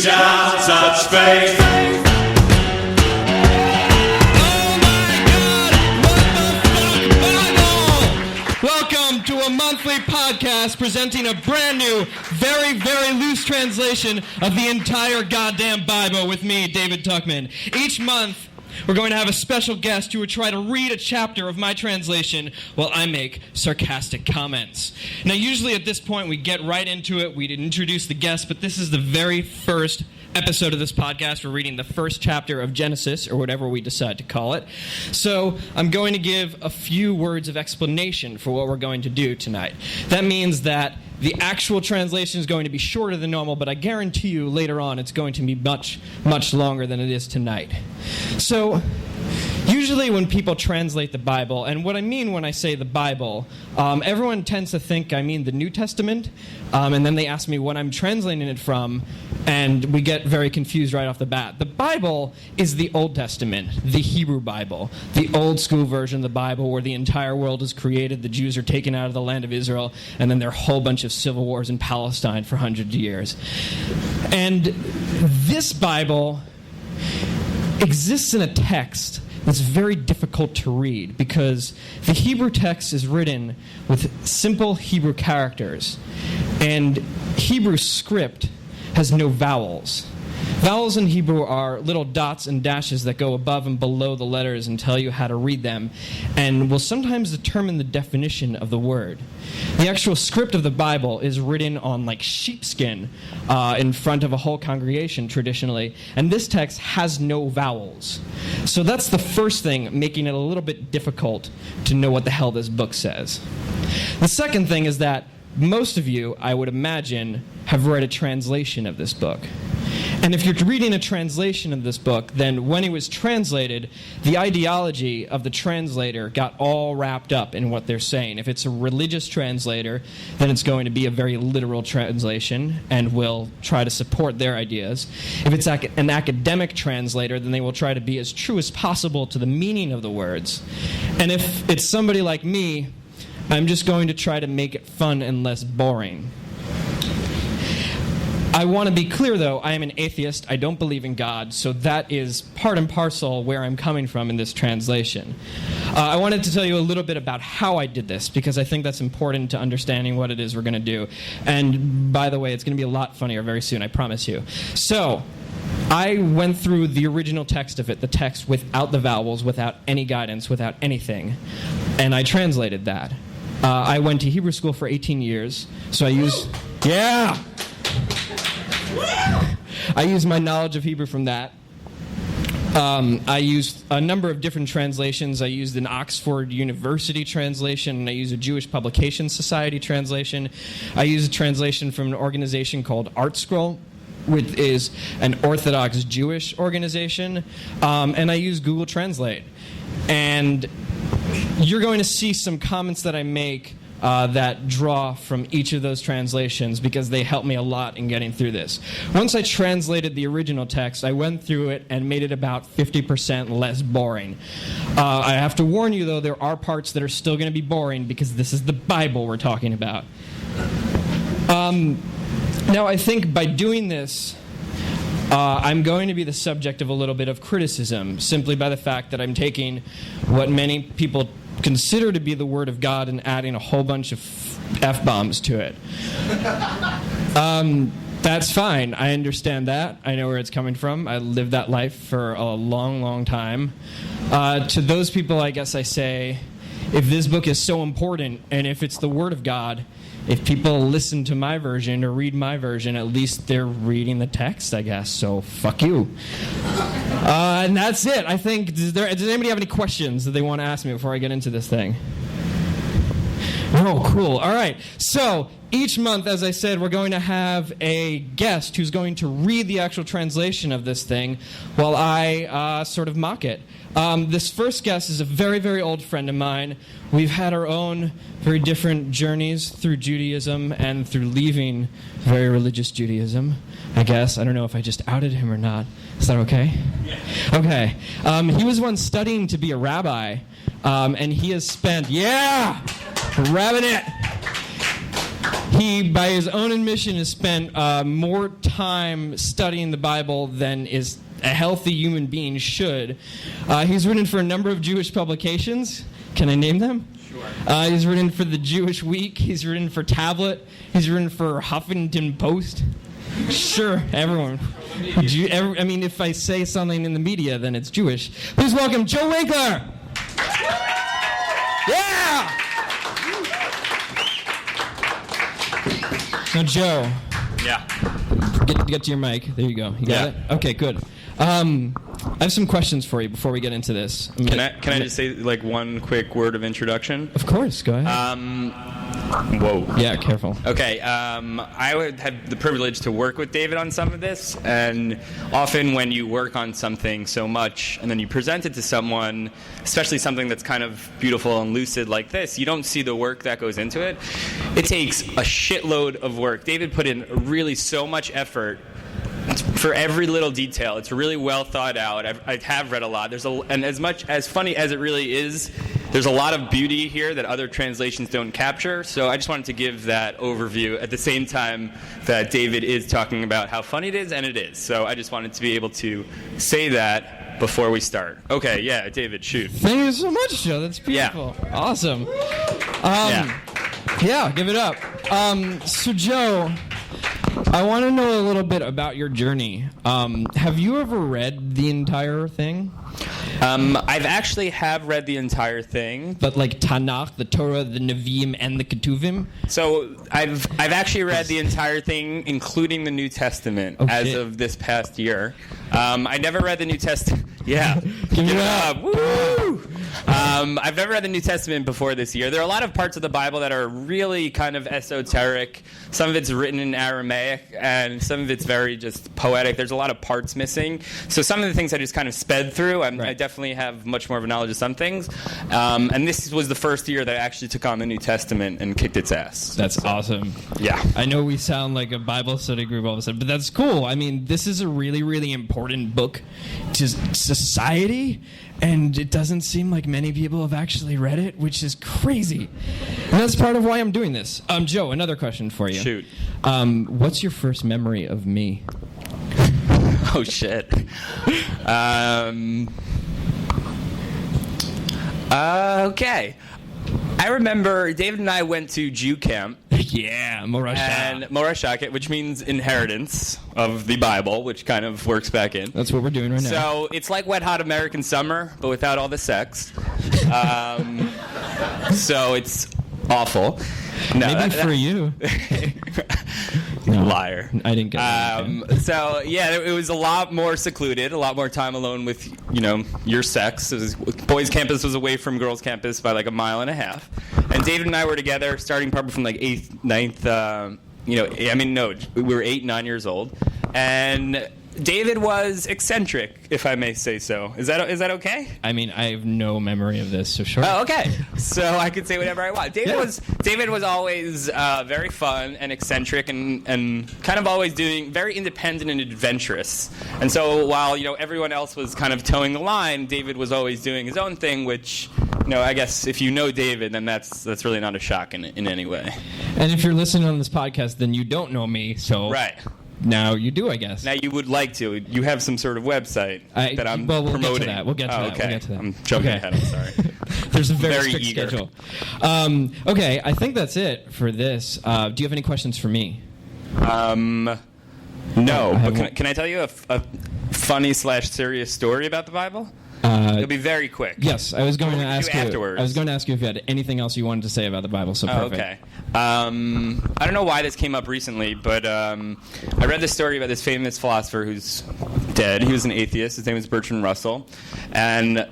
shall touch faith. Welcome to a monthly podcast presenting a brand new, very, very loose translation of the entire goddamn Bible with me, David Tuckman. Each month, we're going to have a special guest who will try to read a chapter of my translation while I make sarcastic comments. Now, usually at this point, we get right into it. We'd introduce the guest, but this is the very first episode of this podcast. We're reading the first chapter of Genesis, or whatever we decide to call it. So I'm going to give a few words of explanation for what we're going to do tonight. That means that the actual translation is going to be shorter than normal, but I guarantee you later on it's going to be much, much longer than it is tonight. So usually when people translate the Bible, and what I mean when I say the Bible, everyone tends to think I mean the New Testament, and then they ask me what I'm translating it from, and we get very confused right off the bat. The Bible is the Old Testament, the Hebrew Bible, the old school version of the Bible where the entire world is created, the Jews are taken out of the land of Israel, and then there are a whole bunch of civil wars in Palestine for hundreds of years. And this Bible exists in a text that's very difficult to read because the Hebrew text is written with simple Hebrew characters, and Hebrew script has no vowels. Vowels in Hebrew are little dots and dashes that go above and below the letters and tell you how to read them, and will sometimes determine the definition of the word. The actual script of the Bible is written on like sheepskin in front of a whole congregation traditionally, and this text has no vowels. So that's the first thing, making it a little bit difficult to know what the hell this book says. The second thing is that most of you, I would imagine, have read a translation of this book. And if you're reading a translation of this book, then when it was translated, the ideology of the translator got all wrapped up in what they're saying. If it's a religious translator, then it's going to be a very literal translation and will try to support their ideas. If it's an academic translator, then they will try to be as true as possible to the meaning of the words. And if it's somebody like me, I'm just going to try to make it fun and less boring. I want to be clear, though, I am an atheist. I don't believe in God, so that is part and parcel where I'm coming from in this translation. I wanted to tell you a little bit about how I did this, because I think that's important to understanding what it is we're going to do. And by the way, it's going to be a lot funnier very soon, I promise you. So I went through the original text of it, the text without the vowels, without any guidance, without anything, and I translated that. I went to Hebrew school for 18 years, so I used... Yeah! I used my knowledge of Hebrew from that. I used a number of different translations. I used an Oxford University translation, and I used a Jewish Publication Society translation. I used a translation from an organization called ArtScroll, which is an Orthodox Jewish organization, and I used Google Translate. And you're going to see some comments that I make that draw from each of those translations because they help me a lot in getting through this. Once I translated the original text, I went through it and made it about 50% less boring. I have to warn you, though, there are parts that are still going to be boring because this is the Bible we're talking about. Now, I think by doing this, I'm going to be the subject of a little bit of criticism, simply by the fact that I'm taking what many people consider to be the Word of God and adding a whole bunch of F-bombs to it. That's fine. I understand that. I know where it's coming from. I lived that life for a long, long time. To those people, I guess I say, if this book is so important, and if it's the Word of God, if people listen to my version or read my version, at least they're reading the text, I guess. So, fuck you. And that's it. I think, does anybody have any questions that they want to ask me before I get into this thing? Oh, cool. All right. So, each month, as I said, we're going to have a guest who's going to read the actual translation of this thing while I sort of mock it. This first guest is a very, very old friend of mine. We've had our own very different journeys through Judaism and through leaving very religious Judaism, I guess. I don't know if I just outed him or not. Is that okay? Yeah. Okay. He was once studying to be a rabbi, and he has spent... Yeah! Rabbing it! He, by his own admission, has spent more time studying the Bible than is a healthy human being should. He's written for a number of Jewish publications. Can I name them? Sure. He's written for the Jewish Week. He's written for Tablet. He's written for Huffington Post. Sure, everyone. I mean, if I say something in the media, then it's Jewish. Please welcome Joe Winkler. Yeah! Now, Joe. Yeah. Get to your mic. There you go. You got Yeah. it? Okay, good. I have some questions for you before we get into this. Can I just say like one quick word of introduction? Of course, go ahead. Whoa. Yeah, careful. Okay, I would have the privilege to work with David on some of this, and often when you work on something so much and then you present it to someone, especially something that's kind of beautiful and lucid like this, you don't see the work that goes into it. It takes a shitload of work. David put in really so much effort for every little detail. It's really well thought out. I have read a lot. And as funny as it really is, there's a lot of beauty here that other translations don't capture. So I just wanted to give that overview at the same time that David is talking about how funny it is, and it is. So I just wanted to be able to say that before we start. Okay, yeah, David, shoot. Thank you so much, Joe. That's beautiful. Yeah. Awesome. Yeah, give it up. So, Joe, I want to know a little bit about your journey. Have you ever read the entire thing? I've actually read the entire thing. But like Tanakh, the Torah, the Nevi'im, and the Ketuvim? So I've actually read the entire thing, including the New Testament, as of this past year. I never read the New Testament. Yeah. Give it up. Woo! I've never read the New Testament before this year. There are a lot of parts of the Bible that are really kind of esoteric. Some of it's written in Aramaic, and some of it's very just poetic. There's a lot of parts missing. So some of the things I just kind of sped through. I definitely have much more of a knowledge of some things. And this was the first year that I actually took on the New Testament and kicked its ass. That's awesome. Yeah. I know we sound like a Bible study group all of a sudden, but that's cool. I mean, this is a really, really important book to society, and it doesn't seem like many people have actually read it, which is crazy. And that's part of why I'm doing this. Joe, another question for you. Shoot. What's your first memory of me? Oh, shit. Okay. I remember David and I went to Jew camp. Yeah, Morashah. And Morashah, which means inheritance of the Bible, which kind of works back in. That's what we're doing right now. So it's like Wet Hot American Summer, but without all the sex. So it's awful. No, Maybe for you. No. Liar. I didn't get it. So, yeah, it was a lot more secluded, a lot more time alone with, your sex. Boys' campus was away from girls' campus by like a mile and a half. And David and I were together starting probably from like 8th, 9th, we were 8, 9 years old. And David was eccentric, if I may say so. Is that okay? I mean, I have no memory of this, so sure. Oh, okay. So I could say whatever I want. David was always very fun and eccentric and kind of always doing very independent and adventurous. And so while everyone else was kind of towing the line, David was always doing his own thing, which I guess if you know David, then that's really not a shock in any way. And if you're listening on this podcast, then you don't know me, so right. Now you do, I guess. Now you would like to. You have some sort of website that I'm promoting. We'll get to that. We'll get to that. Okay. We'll get to that. I'm jumping ahead. I'm sorry. There's a very strict eager. schedule. Okay, I think that's it for this. Do you have any questions for me? No. But can I tell you a funny / serious story about the Bible? It'll be very quick. Yes, I was going to ask you. Afterwards. I was going to ask you if you had anything else you wanted to say about the Bible. So perfect. Okay. I don't know why this came up recently, but I read this story about this famous philosopher who's dead. He was an atheist. His name was Bertrand Russell, and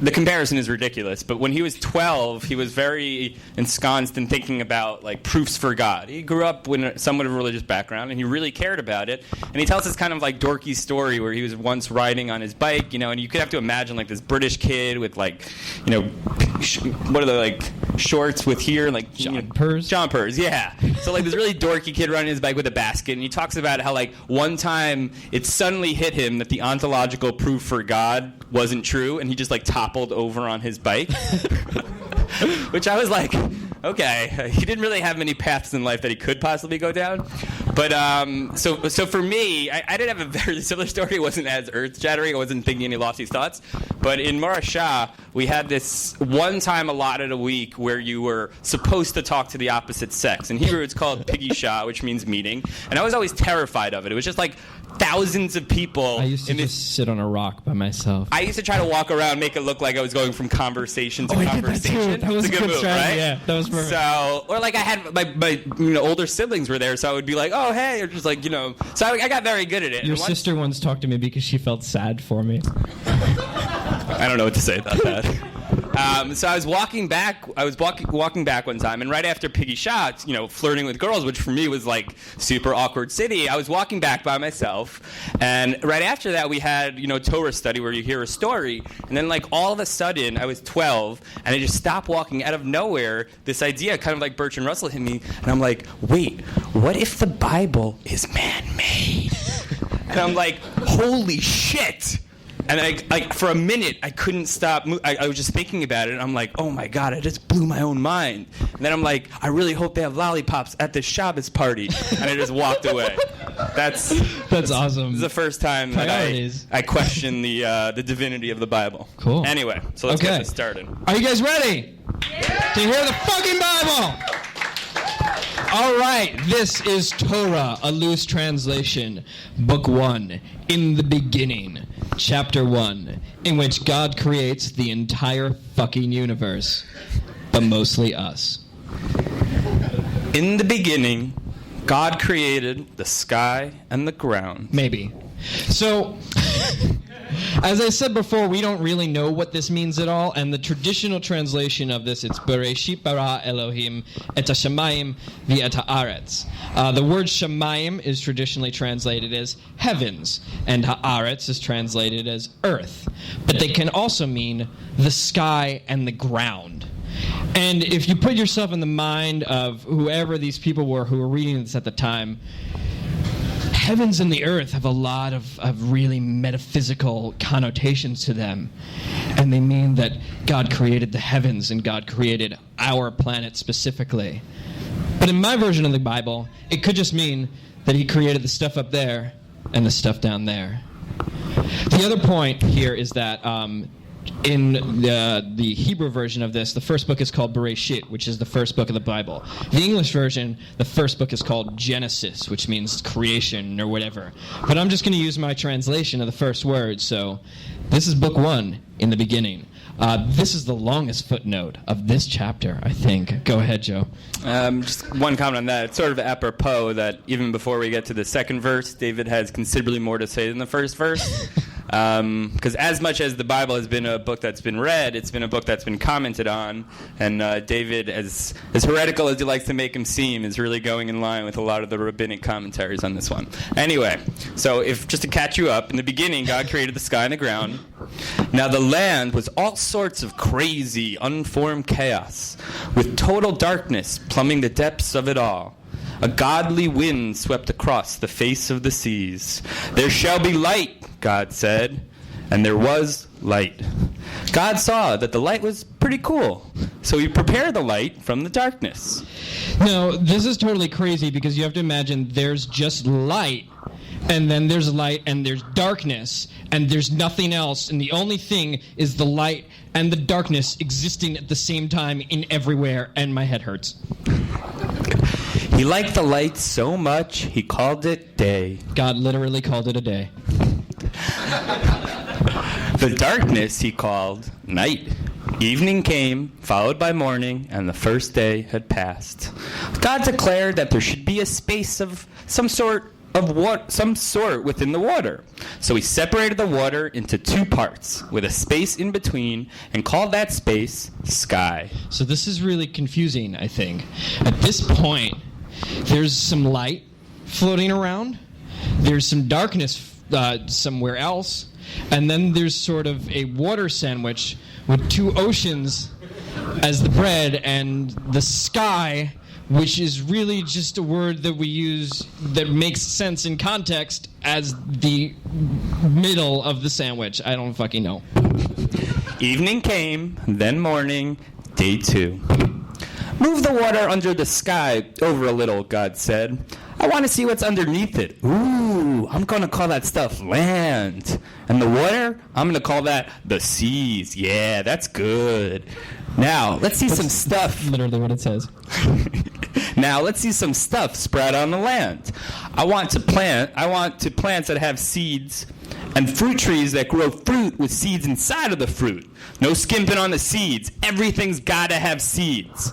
the comparison is ridiculous. But when he was 12, he was very ensconced in thinking about like proofs for God. He grew up with somewhat of a religious background, and he really cared about it. And he tells this kind of like dorky story where he was once riding on his bike, and you could have to imagine like this British kid with like, what are the like shorts with here and like jumpers, yeah. So like this really dorky kid riding his bike with a basket, and he talks about how like one time it suddenly hit him that the ontological proof for God wasn't true, and he just like toppled over on his bike. Which I was like, okay. He didn't really have many paths in life that he could possibly go down. But so for me, I didn't have a very similar story. It wasn't as earth-shattering. I wasn't thinking any lofty thoughts. But in Marashah, we had this one time allotted a week where you were supposed to talk to the opposite sex. In Hebrew, it's called Piggy Shah, which means meeting. And I was always terrified of it. It was just like thousands of people. I used to just sit on a rock by myself. I used to try to walk around, make it look like I was going from conversation to conversation. I did that too. That was it's a good move, strategy. right? Yeah, that was perfect. So, or like I had my older siblings were there, so I would be like, oh, hey, or just like, So I got very good at it. Your sister once talked to me because she felt sad for me. I don't know what to say about that. So I was walking back. Walking back one time, and right after Piggy Shot, flirting with girls, which for me was like super awkward city. I was walking back by myself, and right after that, we had Torah study where you hear a story, and then like all of a sudden, I was 12, and I just stopped walking. Out of nowhere, this idea, kind of like Bertrand Russell, hit me, and I'm like, wait, what if the Bible is man-made? And I'm like, holy shit! And I for a minute, I couldn't stop. I was just thinking about it, and I'm like, oh my God, I just blew my own mind. And then I'm like, I really hope they have lollipops at the Shabbos party. And I just walked away. That's awesome. This is the first time that I question the divinity of the Bible. Cool. Anyway, so let's get this started. Are you guys ready? Yeah. To hear the fucking Bible? All right, this is Torah, a loose translation, Book 1, in the beginning, Chapter 1, in which God creates the entire fucking universe, but mostly us. In the beginning, God created the sky and the ground. Maybe. So, as I said before, we don't really know what this means at all, and the traditional translation of this, it's Bereshit bara Elohim et hashamayim v'et haaretz. The word shamayim is traditionally translated as heavens, and haaretz is translated as earth. But they can also mean the sky and the ground. And if you put yourself in the mind of whoever these people were who were reading this at the time, heavens and the earth have a lot of really metaphysical connotations to them. And they mean that God created the heavens and God created our planet specifically. But in my version of the Bible, it could just mean that he created the stuff up there and the stuff down there. The other point here is that in the Hebrew version of this, the first book is called Bereshit, which is the first book of the Bible. The English version, the first book is called Genesis, which means creation or whatever. But I'm just going to use my translation of the first word. So this is book 1, in the beginning. This is the longest footnote of this chapter, I think. Go ahead, Joe. Just one comment on that. It's sort of apropos that even before we get to the second verse, David has considerably more to say than the first verse. Because as much as the Bible has been a book that's been read, it's been a book that's been commented on. And David, as heretical as he likes to make him seem, is really going in line with a lot of the rabbinic commentaries on this one. Anyway, so just to catch you up, in the beginning, God created the sky and the ground. Now the land was all sorts of crazy, unformed chaos, with total darkness plumbing the depths of it all. A godly wind swept across the face of the seas. There shall be light, God said, and there was light. God saw that the light was pretty cool, so he prepared the light from the darkness. Now, this is totally crazy because you have to imagine there's just light, and then there's light, and there's darkness, and there's nothing else, and the only thing is the light and the darkness existing at the same time in everywhere, and my head hurts. He liked the light so much, he called it day. God literally called it a day. The darkness he called night. Evening came, followed by morning, and the first day had passed. God declared that there should be a space of some sort within the water. So he separated the water into 2 parts, with a space in between, and called that space sky. So this is really confusing, I think. At this point, there's some light floating around, there's some darkness somewhere else, and then there's sort of a water sandwich with 2 oceans as the bread, and the sky, which is really just a word that we use that makes sense in context as the middle of the sandwich. I don't fucking know. Evening came, then morning, day 2. Move the water under the sky over a little, God said. I want to see what's underneath it. Ooh, I'm going to call that stuff land. And the water, I'm going to call that the seas. Yeah, that's good. Now, let's see some stuff. Literally what it says. Now, let's see some stuff sprout on the land. I want to plants that have seeds and fruit trees that grow fruit with seeds inside of the fruit. No skimping on the seeds. Everything's got to have seeds.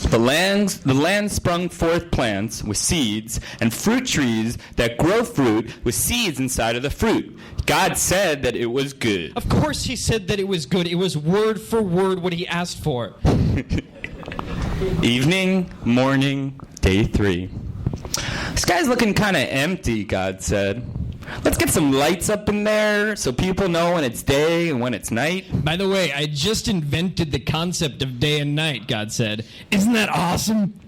The land sprung forth plants with seeds and fruit trees that grow fruit with seeds inside of the fruit. God said that it was good. Of course he said that it was good. It was word for word what he asked for. Evening, morning, day 3. The sky's looking kind of empty, God said. Let's get some lights up in there so people know when it's day and when it's night. By the way, I just invented the concept of day and night, God said. Isn't that awesome?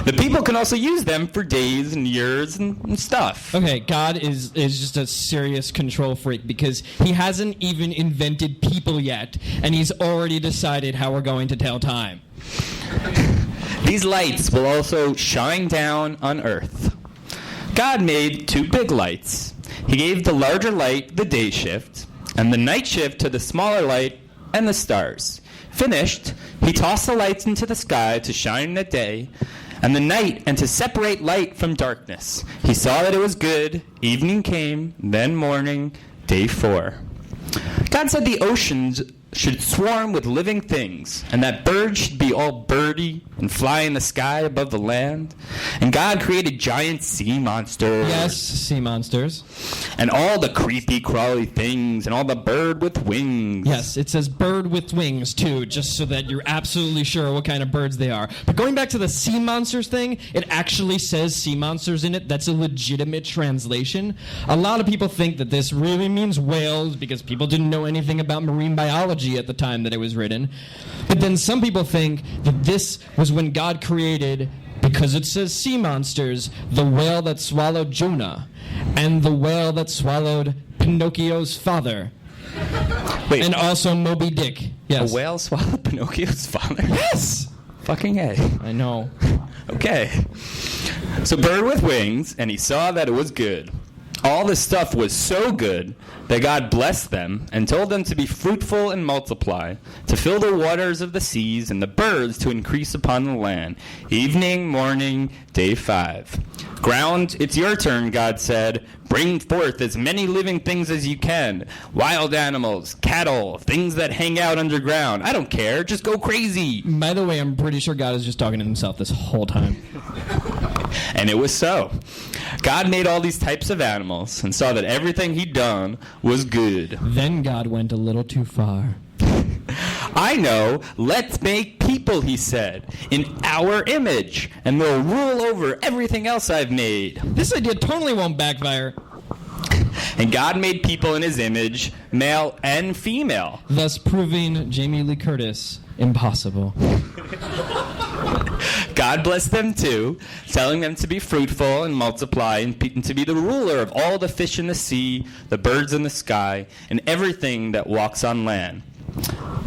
The people can also use them for days and years and stuff. Okay, God is just a serious control freak because he hasn't even invented people yet, and he's already decided how we're going to tell time. These lights will also shine down on earth. God made 2 big lights. He gave the larger light the day shift, and the night shift to the smaller light and the stars. Finished, he tossed the lights into the sky to shine in the day and the night and to separate light from darkness. He saw that it was good. Evening came, then morning, day 4. God said the oceans should swarm with living things, and that birds should be all birdie and fly in the sky above the land. And God created giant sea monsters. Yes, sea monsters. And all the creepy, crawly things, and all the bird with wings. Yes, it says bird with wings, too, just so that you're absolutely sure what kind of birds they are. But going back to the sea monsters thing, it actually says sea monsters in it. That's a legitimate translation. A lot of people think that this really means whales because people didn't know anything about marine biology at the time that it was written. But then some people think that this was when God created, because it says sea monsters, the whale that swallowed Jonah and the whale that swallowed Pinocchio's father. Wait. And also Moby Dick. Yes. A whale swallowed Pinocchio's father? Yes! Fucking A. I know. Okay. So bird with wings, and he saw that it was good. All this stuff was so good that God blessed them and told them to be fruitful and multiply, to fill the waters of the seas and the birds to increase upon the land. Evening, morning, day 5. Ground, it's your turn, God said. Bring forth as many living things as you can. Wild animals, cattle, things that hang out underground. I don't care. Just go crazy. By the way, I'm pretty sure God is just talking to himself this whole time. And it was so. God made all these types of animals and saw that everything he'd done was good. Then God went a little too far. I know. Let's make people, he said, in our image, and they'll rule over everything else I've made. This idea totally won't backfire. And God made people in his image, male and female. Thus proving Jamie Lee Curtis impossible. God blessed them too, telling them to be fruitful and multiply and to be the ruler of all the fish in the sea, the birds in the sky, and everything that walks on land.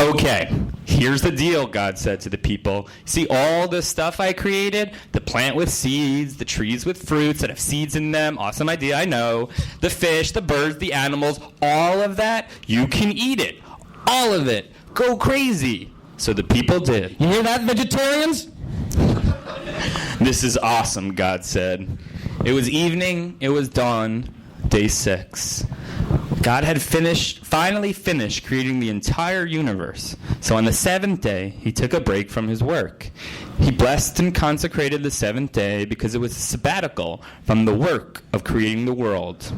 Okay, here's the deal, God said to the people. See all the stuff I created? The plant with seeds, the trees with fruits that have seeds in them. Awesome idea, I know. The fish, the birds, the animals, all of that, you can eat it. All of it. Go crazy. So the people did. You hear that, vegetarians? This is awesome, God said. It was evening, it was dawn, day 6. God had finally finished creating the entire universe. So on the 7th day, he took a break from his work. He blessed and consecrated the 7th day because it was a sabbatical from the work of creating the world.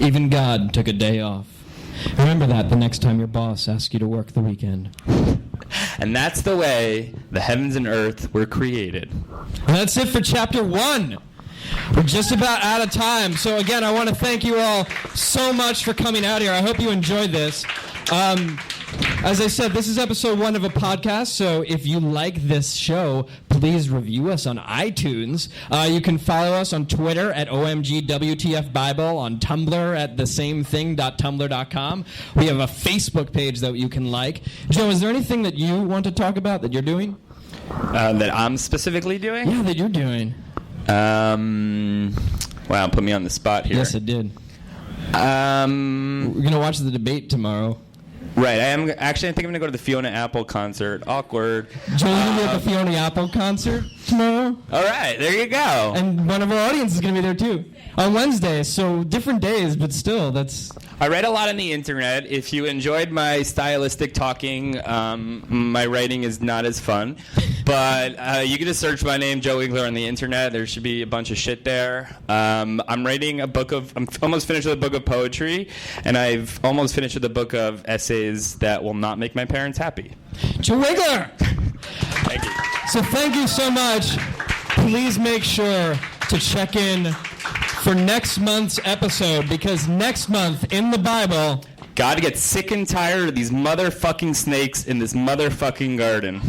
Even God took a day off. Remember that the next time your boss asks you to work the weekend. And that's the way the heavens and earth were created. And that's it for chapter 1. We're just about out of time. So again, I want to thank you all so much for coming out here. I hope you enjoyed this. As I said, this is episode 1 of a podcast, so if you like this show, please review us on iTunes. You can follow us on Twitter at OMGWTFBIBLE, on Tumblr at thesamething.tumblr.com. We have a Facebook page that you can like. Joe, is there anything that you want to talk about that you're doing? That I'm specifically doing? Yeah, that you're doing. Wow, put me on the spot here. Yes, it did. We're going to watch the debate tomorrow. Right, I think I'm going to go to the Fiona Apple concert. Awkward. Joe's going to be at the Fiona Apple concert tomorrow. All right, there you go. And one of our audience is going to be there too. On Wednesday, so different days, but still, that's... I read a lot on the internet. If you enjoyed my stylistic talking, my writing is not as fun. But you can just search my name, Joe Winkler, on the internet. There should be a bunch of shit there. I'm writing I'm almost finished with a book of poetry, and I've almost finished with a book of essays that will not make my parents happy. Joe Winkler! Thank you. So thank you so much. Please make sure to check in for next month's episode, because next month in the Bible, God gets sick and tired of these motherfucking snakes in this motherfucking garden.